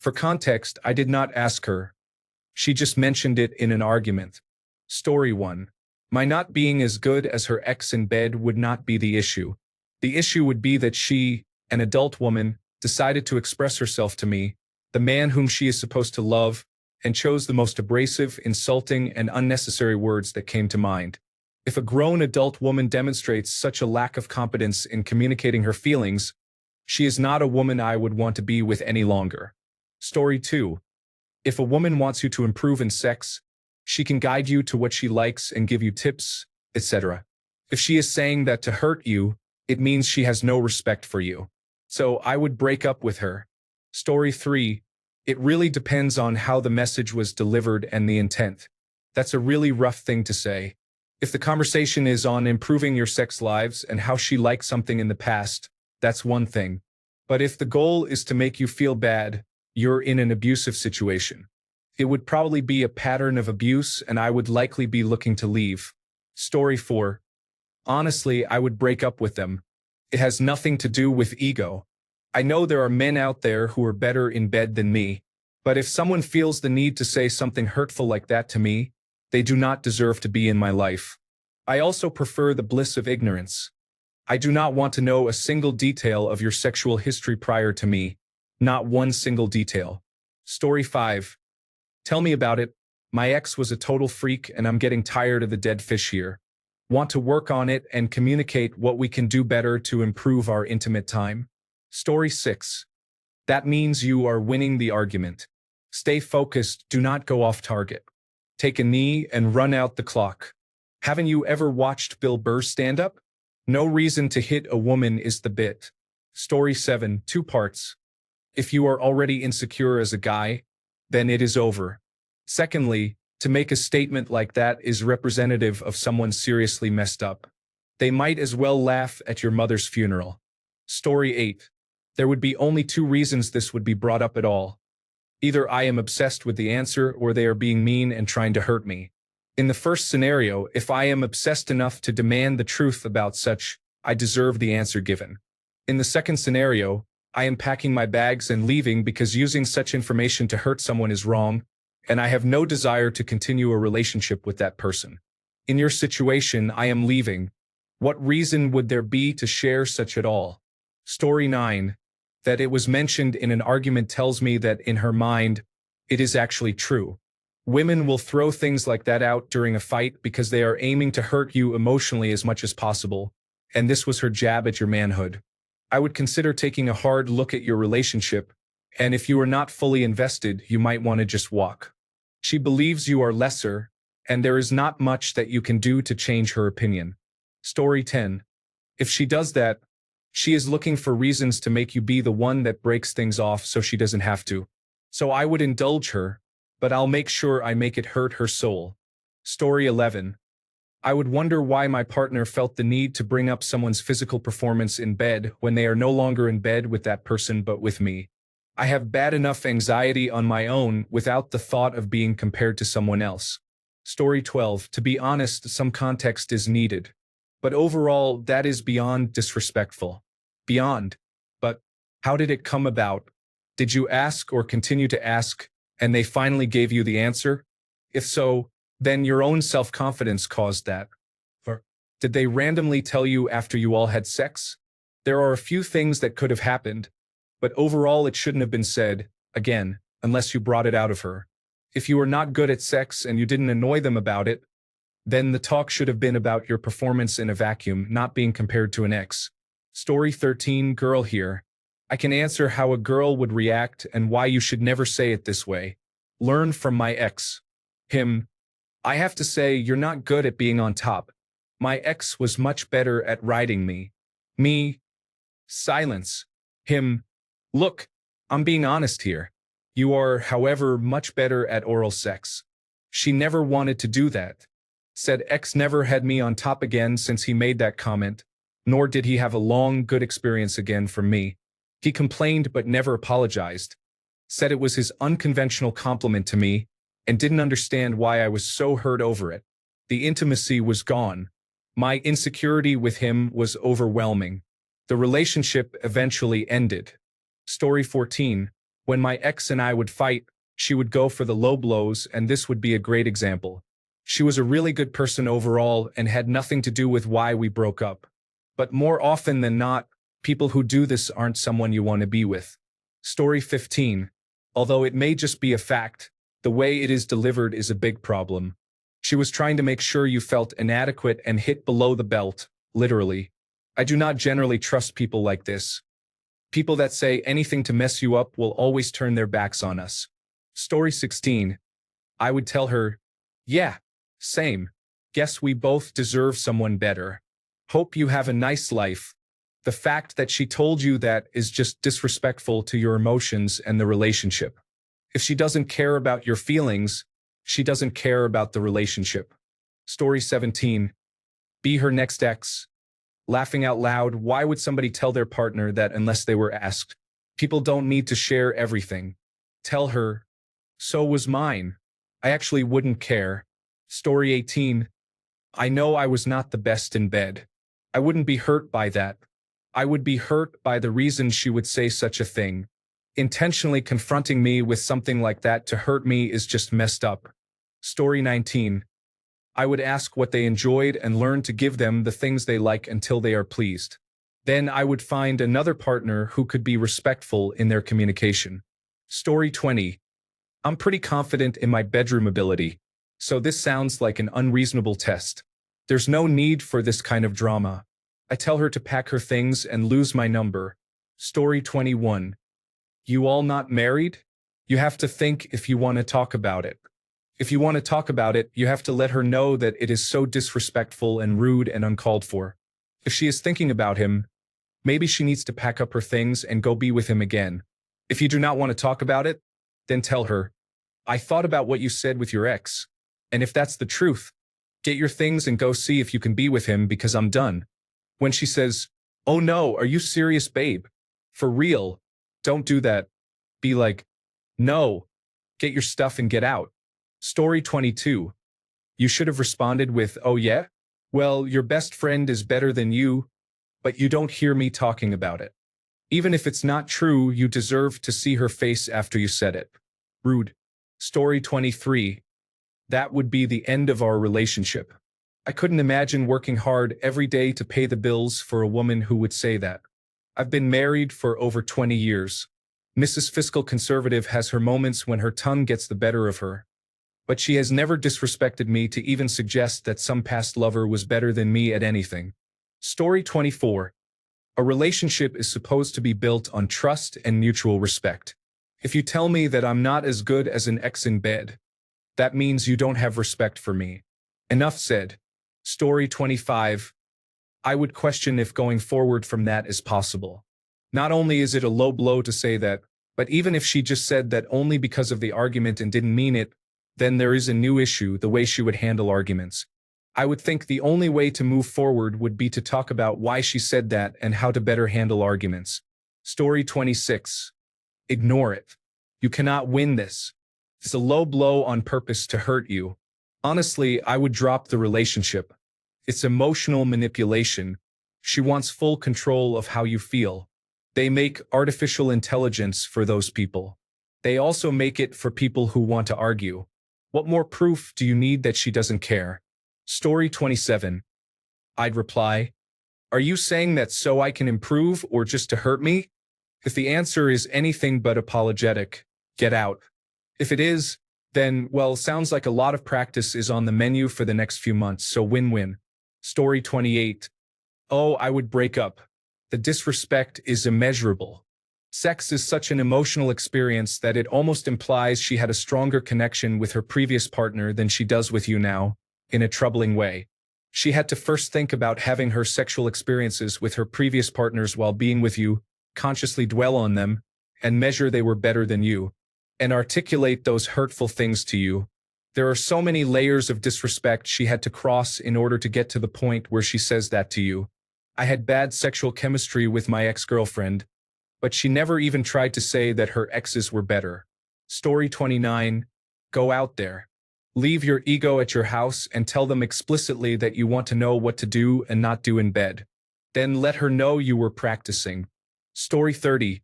For context, I did not ask her. She just mentioned it in an argument. Story 1. My not being as good as her ex in bed would not be the issue. The issue would be that she, an adult woman, decided to express herself to me, the man whom she is supposed to love, and chose the most abrasive, insulting, and unnecessary words that came to mind. If a grown adult woman demonstrates such a lack of competence in communicating her feelings, she is not a woman I would want to be with any longer. Story 2. If a woman wants you to improve in sex, she can guide you to what she likes and give you tips, etc. If she is saying that to hurt you, it means she has no respect for you. So I would break up with her. Story 3. It really depends on how the message was delivered and the intent. That's a really rough thing to say. If the conversation is on improving your sex lives and how she liked something in the past, that's one thing. But if the goal is to make you feel bad, you're in an abusive situation. It would probably be a pattern of abuse and I would likely be looking to leave. Story 4. Honestly, I would break up with them. It has nothing to do with ego. I know there are men out there who are better in bed than me, but if someone feels the need to say something hurtful like that to me, they do not deserve to be in my life. I also prefer the bliss of ignorance. I do not want to know a single detail of your sexual history prior to me. Not one single detail. Story 5. Tell me about it. My ex was a total freak and I'm getting tired of the dead fish here. Want to work on it and communicate what we can do better to improve our intimate time. Story 6. That means you are winning the argument. Stay focused, do not go off target. Take a knee and run out the clock. Haven't you ever watched Bill Burr's stand-up? No reason to hit a woman is the bit. Story 7, 2 parts. If you are already insecure as a guy, then it is over. Secondly, to make a statement like that is representative of someone seriously messed up. They might as well laugh at your mother's funeral. Story 8. There would be only 2 reasons this would be brought up at all. Either I am obsessed with the answer or they are being mean and trying to hurt me. In the first scenario, if I am obsessed enough to demand the truth about such, I deserve the answer given. In the second scenario, I am packing my bags and leaving because using such information to hurt someone is wrong, and I have no desire to continue a relationship with that person. In your situation, I am leaving. What reason would there be to share such at all? Story 9. That it was mentioned in an argument tells me that in her mind, it is actually true. Women will throw things like that out during a fight because they are aiming to hurt you emotionally as much as possible, and this was her jab at your manhood. I would consider taking a hard look at your relationship, and if you are not fully invested, you might want to just walk. She believes you are lesser, and there is not much that you can do to change her opinion. Story 10. If she does that, she is looking for reasons to make you be the one that breaks things off so she doesn't have to. So I would indulge her, but I'll make sure I make it hurt her soul. Story 11. I would wonder why my partner felt the need to bring up someone's physical performance in bed when they are no longer in bed with that person but with me. I have bad enough anxiety on my own without the thought of being compared to someone else. Story 12. To be honest, some context is needed. But overall, that is beyond disrespectful. Beyond. But how did it come about? Did you ask or continue to ask, and they finally gave you the answer? If so, then your own self-confidence caused that. Or did they randomly tell you after you all had sex? There are a few things that could have happened, but overall it shouldn't have been said, again, unless you brought it out of her. If you were not good at sex and you didn't annoy them about it, then the talk should have been about your performance in a vacuum, not being compared to an ex. Story 13, girl here. I can answer how a girl would react and why you should never say it this way. Learn from my ex. Him. I have to say, you're not good at being on top. My ex was much better at riding me. Me. Silence. Him. Look, I'm being honest here. You are, however, much better at oral sex. She never wanted to do that. Said ex never had me on top again since he made that comment, nor did he have a long, good experience again from me. He complained but never apologized. Said it was his unconventional compliment to me, and didn't understand why I was so hurt over it. The intimacy was gone. My insecurity with him was overwhelming. The relationship eventually ended. Story 14. When my ex and I would fight, she would go for the low blows, and this would be a great example. She was a really good person overall and had nothing to do with why we broke up. But more often than not, people who do this aren't someone you want to be with. Story 15. Although it may just be a fact, the way it is delivered is a big problem. She was trying to make sure you felt inadequate and hit below the belt, literally. I do not generally trust people like this. People that say anything to mess you up will always turn their backs on us. Story 16. I would tell her, yeah, same. Guess we both deserve someone better. Hope you have a nice life. The fact that she told you that is just disrespectful to your emotions and the relationship. If she doesn't care about your feelings, she doesn't care about the relationship. Story 17. Be her next ex. Laughing out loud, why would somebody tell their partner that unless they were asked? People don't need to share everything. Tell her, so was mine. I actually wouldn't care. Story 18. I know I was not the best in bed. I wouldn't be hurt by that. I would be hurt by the reason she would say such a thing. Intentionally confronting me with something like that to hurt me is just messed up. Story 19. I would ask what they enjoyed and learn to give them the things they like until they are pleased. Then I would find another partner who could be respectful in their communication. Story 20. I'm pretty confident in my bedroom ability, so this sounds like an unreasonable test. There's no need for this kind of drama. I tell her to pack her things and lose my number. Story 21. You all not married? You have to think if you want to talk about it. If you want to talk about it, you have to let her know that it is so disrespectful and rude and uncalled for. If she is thinking about him, maybe she needs to pack up her things and go be with him again. If you do not want to talk about it, then tell her, I thought about what you said with your ex. And if that's the truth, get your things and go see if you can be with him because I'm done. When she says, oh no, are you serious, babe? For real? Don't do that. Be like, no, get your stuff and get out. Story 22. You should have responded with, oh yeah? Well, your best friend is better than you, but you don't hear me talking about it. Even if it's not true, you deserve to see her face after you said it. Rude. Story 23. That would be the end of our relationship. I couldn't imagine working hard every day to pay the bills for a woman who would say that. I've been married for over 20 years. Mrs. Fiscal Conservative has her moments when her tongue gets the better of her. But she has never disrespected me to even suggest that some past lover was better than me at anything. Story 24. A relationship is supposed to be built on trust and mutual respect. If you tell me that I'm not as good as an ex in bed, that means you don't have respect for me. Enough said. Story 25. I would question if going forward from that is possible. Not only is it a low blow to say that, but even if she just said that only because of the argument and didn't mean it, then there is a new issue, the way she would handle arguments. I would think the only way to move forward would be to talk about why she said that and how to better handle arguments. Story 26. Ignore it. You cannot win this. It's a low blow on purpose to hurt you. Honestly, I would drop the relationship. It's emotional manipulation. She wants full control of how you feel. They make artificial intelligence for those people. They also make it for people who want to argue. What more proof do you need that she doesn't care? Story 27. I'd reply, are you saying that so I can improve or just to hurt me? If the answer is anything but apologetic, get out. If it is, then, well, sounds like a lot of practice is on the menu for the next few months, so win-win. Story 28. Oh, I would break up. The disrespect is immeasurable. Sex is such an emotional experience that it almost implies she had a stronger connection with her previous partner than she does with you now, in a troubling way. She had to first think about having her sexual experiences with her previous partners while being with you, consciously dwell on them, and measure they were better than you, and articulate those hurtful things to you. There are so many layers of disrespect she had to cross in order to get to the point where she says that to you. I had bad sexual chemistry with my ex-girlfriend, but she never even tried to say that her exes were better. Story 29. Go out there. Leave your ego at your house and tell them explicitly that you want to know what to do and not do in bed. Then let her know you were practicing. Story 30.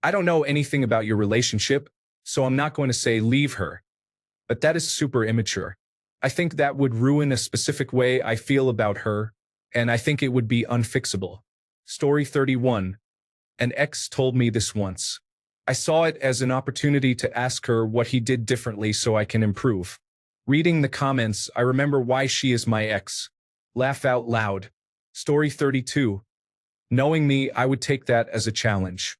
I don't know anything about your relationship, so I'm not going to say leave her. But that is super immature. I think that would ruin a specific way I feel about her, and I think it would be unfixable. Story 31. An ex told me this once. I saw it as an opportunity to ask her what he did differently so I can improve. Reading the comments, I remember why she is my ex. Laugh out loud. Story 32. Knowing me, I would take that as a challenge.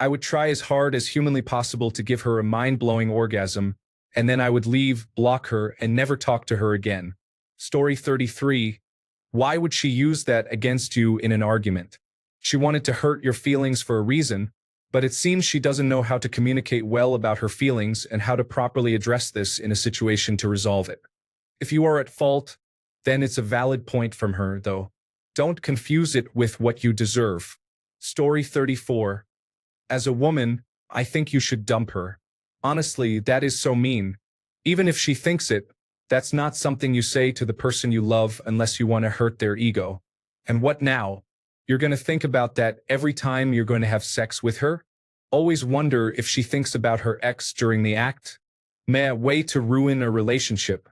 I would try as hard as humanly possible to give her a mind-blowing orgasm, and then I would leave, block her, and never talk to her again. Story 33. Why would she use that against you in an argument? She wanted to hurt your feelings for a reason, but it seems she doesn't know how to communicate well about her feelings and how to properly address this in a situation to resolve it. If you are at fault, then it's a valid point from her, though. Don't confuse it with what you deserve. Story 34. As a woman, I think you should dump her. Honestly, that is so mean. Even if she thinks it, that's not something you say to the person you love unless you want to hurt their ego. And what now? You're going to think about that every time you're going to have sex with her? Always wonder if she thinks about her ex during the act? Meh, way to ruin a relationship.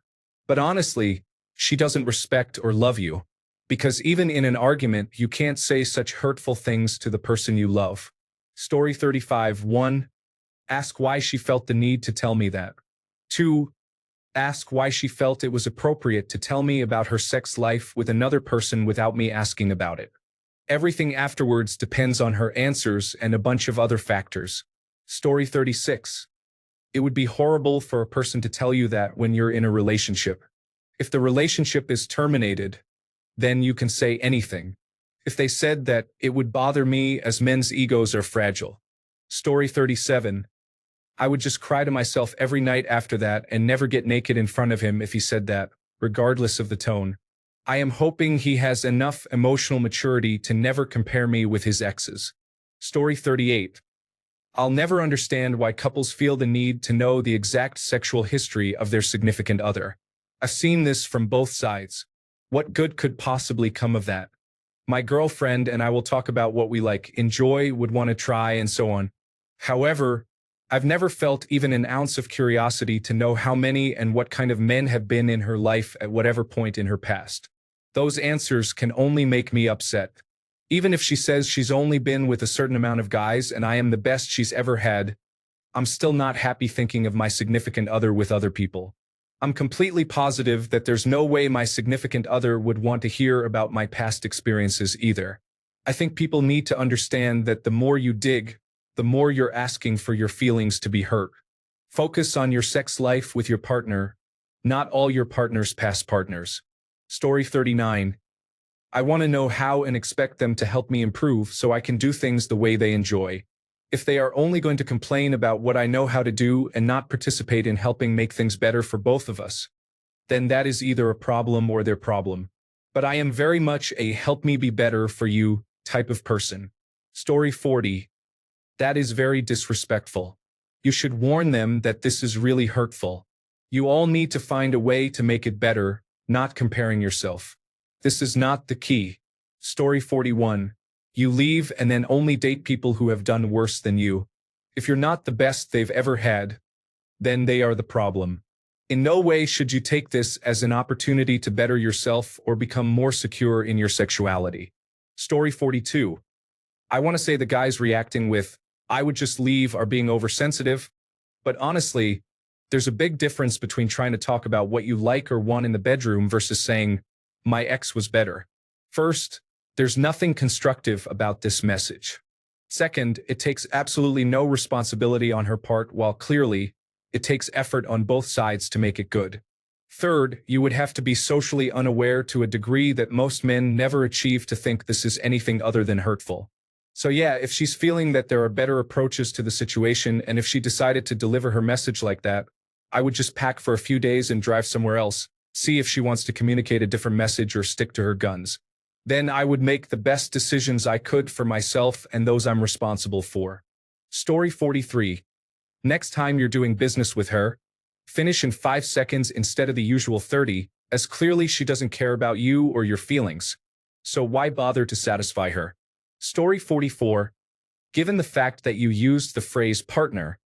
But honestly, she doesn't respect or love you. Because even in an argument, you can't say such hurtful things to the person you love. Story 35. 1. Ask why she felt the need to tell me that. 2. Ask why she felt it was appropriate to tell me about her sex life with another person without me asking about it. Everything afterwards depends on her answers and a bunch of other factors. Story 36. It would be horrible for a person to tell you that when you're in a relationship. If the relationship is terminated, then you can say anything. If they said that, it would bother me as men's egos are fragile. Story 37. I would just cry to myself every night after that and never get naked in front of him if he said that, regardless of the tone. I am hoping he has enough emotional maturity to never compare me with his exes. Story 38. I'll never understand why couples feel the need to know the exact sexual history of their significant other. I've seen this from both sides. What good could possibly come of that? My girlfriend and I will talk about what we like, enjoy, would want to try, and so on. However, I've never felt even an ounce of curiosity to know how many and what kind of men have been in her life at whatever point in her past. Those answers can only make me upset. Even if she says she's only been with a certain amount of guys and I am the best she's ever had, I'm still not happy thinking of my significant other with other people. I'm completely positive that there's no way my significant other would want to hear about my past experiences either. I think people need to understand that the more you dig, the more you're asking for your feelings to be hurt. Focus on your sex life with your partner, not all your partner's past partners. Story 39. I want to know how and expect them to help me improve so I can do things the way they enjoy. If they are only going to complain about what I know how to do and not participate in helping make things better for both of us, then that is either a problem or their problem. But I am very much a help me be better for you type of person. Story 40. That is very disrespectful. You should warn them that this is really hurtful. You all need to find a way to make it better, not comparing yourself. This is not the key. Story 41. You leave and then only date people who have done worse than you. If you're not the best they've ever had, then they are the problem. In no way should you take this as an opportunity to better yourself or become more secure in your sexuality. Story 42. I want to say the guys reacting with, I would just leave, are being oversensitive, but honestly, there's a big difference between trying to talk about what you like or want in the bedroom versus saying, my ex was better. First, there's nothing constructive about this message. Second, it takes absolutely no responsibility on her part, while clearly, it takes effort on both sides to make it good. Third, you would have to be socially unaware to a degree that most men never achieve to think this is anything other than hurtful. So yeah, if she's feeling that there are better approaches to the situation, and if she decided to deliver her message like that, I would just pack for a few days and drive somewhere else, see if she wants to communicate a different message or stick to her guns. Then I would make the best decisions I could for myself and those I'm responsible for. Story 43. Next time you're doing business with her, finish in 5 seconds instead of the usual 30, as clearly she doesn't care about you or your feelings. So why bother to satisfy her? Story 44. Given the fact that you used the phrase partner,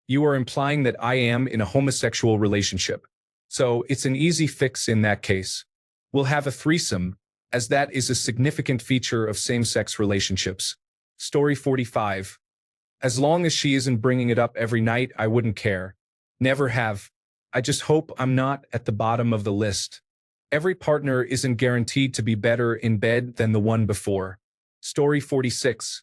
you are implying that I am in a homosexual relationship. So it's an easy fix in that case. We'll have a threesome, as that is a significant feature of same-sex relationships. Story 45. As long as she isn't bringing it up every night, I wouldn't care. Never have. I just hope I'm not at the bottom of the list. Every partner isn't guaranteed to be better in bed than the one before. Story 46.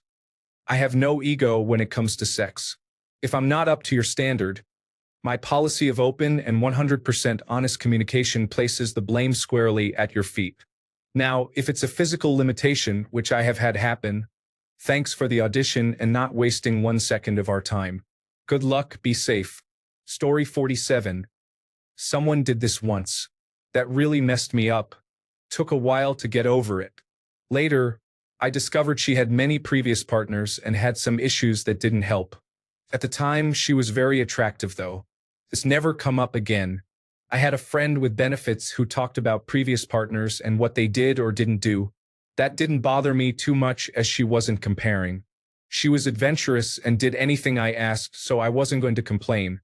I have no ego when it comes to sex. If I'm not up to your standard, my policy of open and 100% honest communication places the blame squarely at your feet. Now, if it's a physical limitation, which I have had happen, thanks for the audition and not wasting 1 second of our time. Good luck, be safe. Story 47. Someone did this once. That really messed me up. Took a while to get over it. Later, I discovered she had many previous partners and had some issues that didn't help. At the time, she was very attractive though. This never come up again. I had a friend with benefits who talked about previous partners and what they did or didn't do. That didn't bother me too much as she wasn't comparing. She was adventurous and did anything I asked, so I wasn't going to complain.